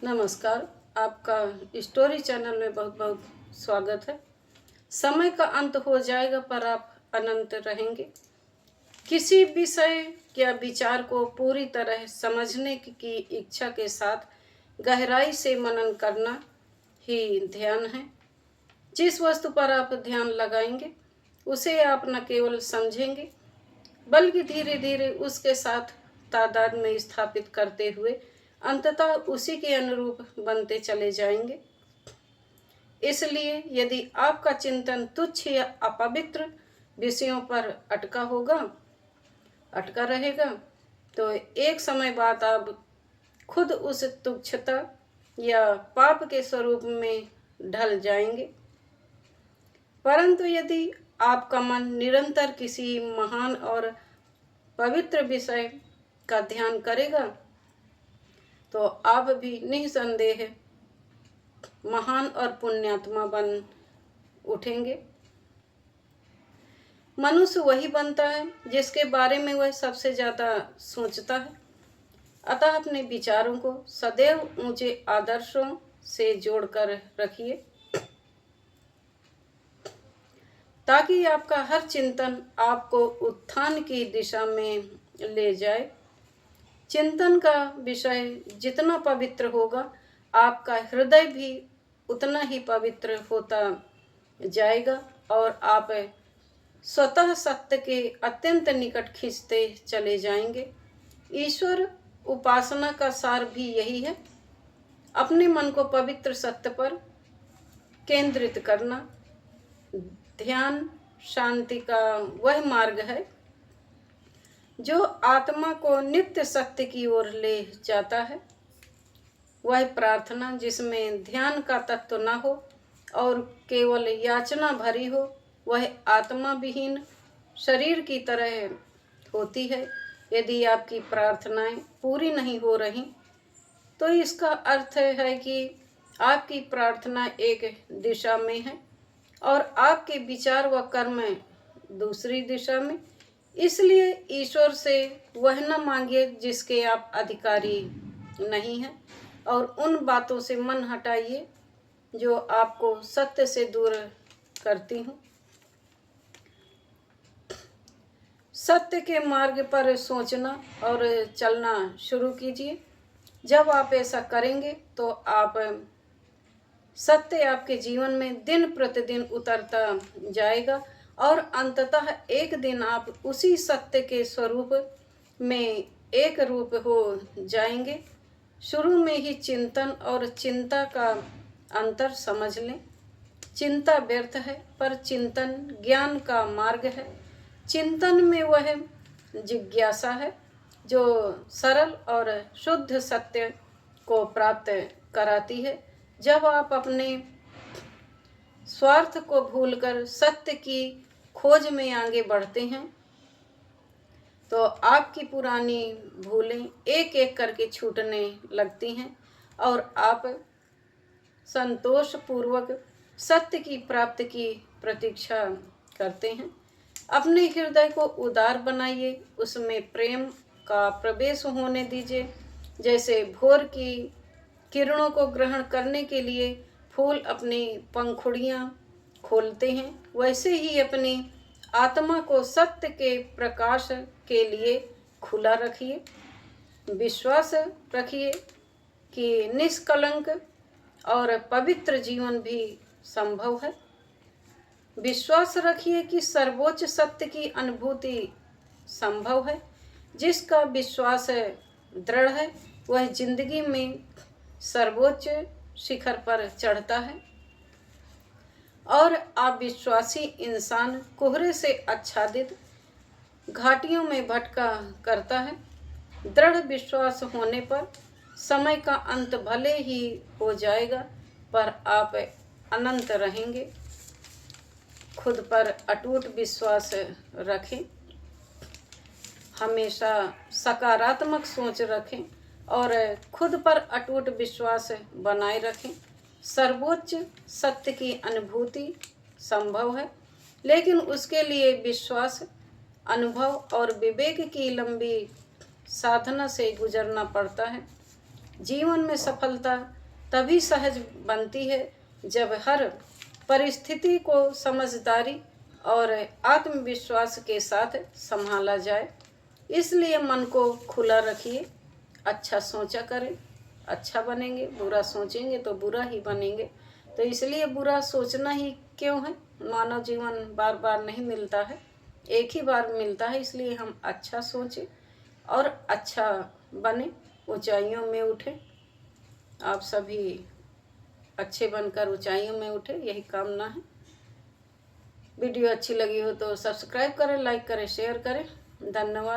नमस्कार। आपका story channel में बहुत बहुत स्वागत है। समय का अंत हो जाएगा पर आप अनंत रहेंगे। किसी विषय या विचार को पूरी तरह समझने की इच्छा के साथ गहराई से मनन करना ही ध्यान है। जिस वस्तु पर आप ध्यान लगाएंगे उसे आप न केवल समझेंगे बल्कि धीरे धीरे उसके साथ तादाद में स्थापित करते हुए अंततः उसी के अनुरूप बनते चले जाएंगे। इसलिए यदि आपका चिंतन तुच्छ या अपवित्र विषयों पर अटका रहेगा तो एक समय बाद आप खुद उस तुच्छता या पाप के स्वरूप में ढल जाएंगे। परंतु यदि आपका मन निरंतर किसी महान और पवित्र विषय का ध्यान करेगा तो आप भी निसंदेह महान और पुण्यात्मा बन उठेंगे। मनुष्य वही बनता है जिसके बारे में वह सबसे ज़्यादा सोचता है। अतः अपने विचारों को सदैव ऊंचे आदर्शों से जोड़कर रखिए ताकि आपका हर चिंतन आपको उत्थान की दिशा में ले जाए। चिंतन का विषय जितना पवित्र होगा आपका हृदय भी उतना ही पवित्र होता जाएगा और आप स्वतः सत्य के अत्यंत निकट खींचते चले जाएंगे। ईश्वर उपासना का सार भी यही है। अपने मन को पवित्र सत्य पर केंद्रित करना ध्यान शांति का वह मार्ग है जो आत्मा को नित्य सत्य की ओर ले जाता है। वह प्रार्थना जिसमें ध्यान का तत्व न हो और केवल याचना भरी हो वह आत्मा विहीन शरीर की तरह होती है। यदि आपकी प्रार्थनाएं पूरी नहीं हो रही तो इसका अर्थ है कि आपकी प्रार्थना एक दिशा में है और आपके विचार व कर्म दूसरी दिशा में। इसलिए ईश्वर से वह न मांगिए जिसके आप अधिकारी नहीं हैं और उन बातों से मन हटाइए जो आपको सत्य से दूर करती हूँ। सत्य के मार्ग पर सोचना और चलना शुरू कीजिए। जब आप ऐसा करेंगे तो आप सत्य आपके जीवन में दिन प्रतिदिन उतरता जाएगा और अंततः एक दिन आप उसी सत्य के स्वरूप में एक रूप हो जाएंगे। शुरू में ही चिंतन और चिंता का अंतर समझ लें। चिंता व्यर्थ है पर चिंतन ज्ञान का मार्ग है। चिंतन में वह जिज्ञासा है जो सरल और शुद्ध सत्य को प्राप्त कराती है। जब आप अपने स्वार्थ को भूलकर सत्य की खोज में आगे बढ़ते हैं तो आपकी पुरानी भूलें एक एक करके छूटने लगती हैं और आप संतोषपूर्वक सत्य की प्राप्ति की प्रतीक्षा करते हैं। अपने हृदय को उदार बनाइए, उसमें प्रेम का प्रवेश होने दीजिए। जैसे भोर की किरणों को ग्रहण करने के लिए फूल अपनी पंखुड़ियाँ खोलते हैं वैसे ही अपनी आत्मा को सत्य के प्रकाश के लिए खुला रखिए। विश्वास रखिए कि निष्कलंक और पवित्र जीवन भी संभव है। विश्वास रखिए कि सर्वोच्च सत्य की अनुभूति संभव है। जिसका विश्वास दृढ़ है वह जिंदगी में सर्वोच्च शिखर पर चढ़ता है और अविश्वासी इंसान कोहरे से आच्छादित घाटियों में भटका करता है। दृढ़ विश्वास होने पर समय का अंत भले ही हो जाएगा पर आप अनंत रहेंगे। खुद पर अटूट विश्वास रखें, हमेशा सकारात्मक सोच रखें और खुद पर अटूट विश्वास बनाए रखें। सर्वोच्च सत्य की अनुभूति संभव है लेकिन उसके लिए विश्वास, अनुभव और विवेक की लंबी साधना से गुजरना पड़ता है। जीवन में सफलता तभी सहज बनती है जब हर परिस्थिति को समझदारी और आत्मविश्वास के साथ संभाला जाए। इसलिए मन को खुला रखिए, अच्छा सोचा करें, अच्छा बनेंगे, बुरा सोचेंगे तो बुरा ही बनेंगे। तो इसलिए बुरा सोचना ही क्यों है, मानव जीवन बार बार नहीं मिलता है, एक ही बार मिलता है। इसलिए हम अच्छा सोचें और अच्छा बने, ऊंचाइयों में उठें। आप सभी अच्छे बनकर ऊंचाइयों में उठे, यही कामना है। वीडियो अच्छी लगी हो तो सब्सक्राइब करें, लाइक करें, शेयर करें। धन्यवाद।